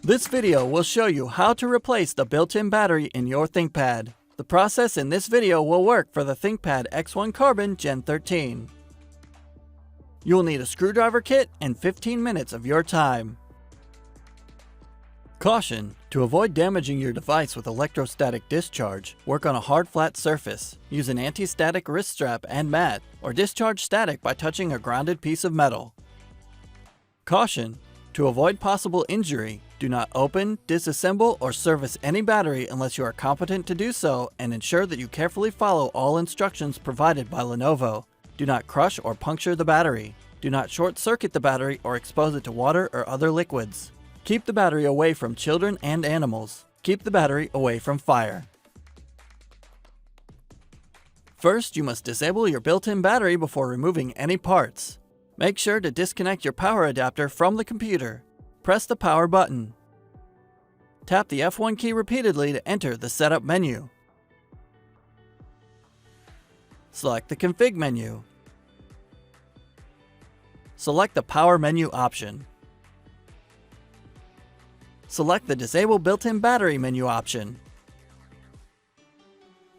This video will show you how to replace the built-in battery in your ThinkPad. The process in this video will work for the ThinkPad X1 Carbon Gen 13. You will need a screwdriver kit and 15 minutes of your time. Caution: to avoid damaging your device with electrostatic discharge, work on a hard flat surface. Use an anti-static wrist strap and mat, or discharge static by touching a grounded piece of metal. Caution: to avoid possible injury, do not open, disassemble, or service any battery unless you are competent to do so, and ensure that you carefully follow all instructions provided by Lenovo. Do not crush or puncture the battery. Do not short-circuit the battery or expose it to water or other liquids. Keep the battery away from children and animals. Keep the battery away from fire. First, you must disable your built-in battery before removing any parts. Make sure to disconnect your power adapter from the computer. Press the power button. Tap the F1 key repeatedly to enter the Setup menu. Select the Config menu. Select the Power menu option. Select the Disable Built-in Battery menu option.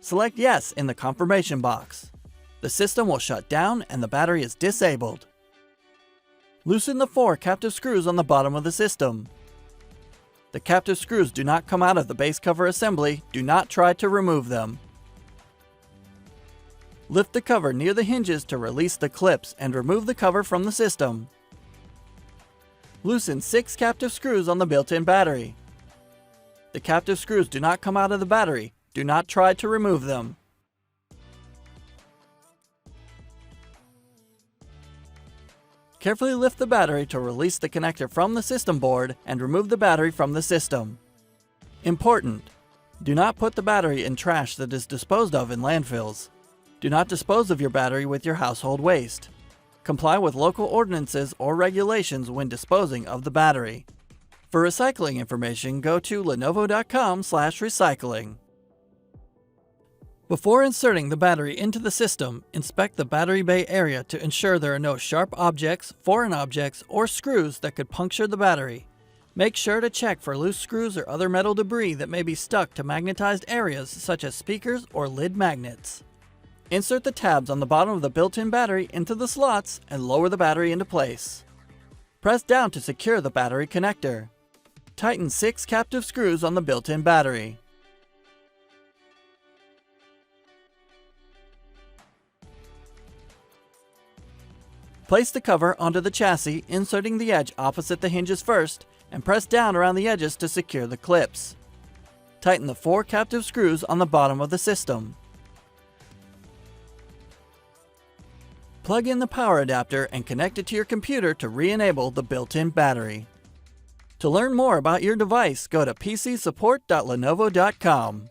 Select Yes in the confirmation box. The system will shut down and the battery is disabled. Loosen the 4 captive screws on the bottom of the system. The captive screws do not come out of the base cover assembly. Do not try to remove them. Lift the cover near the hinges to release the clips and remove the cover from the system. Loosen 6 captive screws on the built-in battery. The captive screws do not come out of the battery. Do not try to remove them. Carefully lift the battery to release the connector from the system board and remove the battery from the system. Important: do not put the battery in trash that is disposed of in landfills. Do not dispose of your battery with your household waste. Comply with local ordinances or regulations when disposing of the battery. For recycling information, go to lenovo.com/recycling. Before inserting the battery into the system, inspect the battery bay area to ensure there are no sharp objects, foreign objects, or screws that could puncture the battery. Make sure to check for loose screws or other metal debris that may be stuck to magnetized areas such as speakers or lid magnets. Insert the tabs on the bottom of the built-in battery into the slots and lower the battery into place. Press down to secure the battery connector. Tighten 6 captive screws on the built-in battery. Place the cover onto the chassis, inserting the edge opposite the hinges first, and press down around the edges to secure the clips. Tighten the 4 captive screws on the bottom of the system. Plug in the power adapter and connect it to your computer to re-enable the built-in battery. To learn more about your device, go to pcsupport.lenovo.com.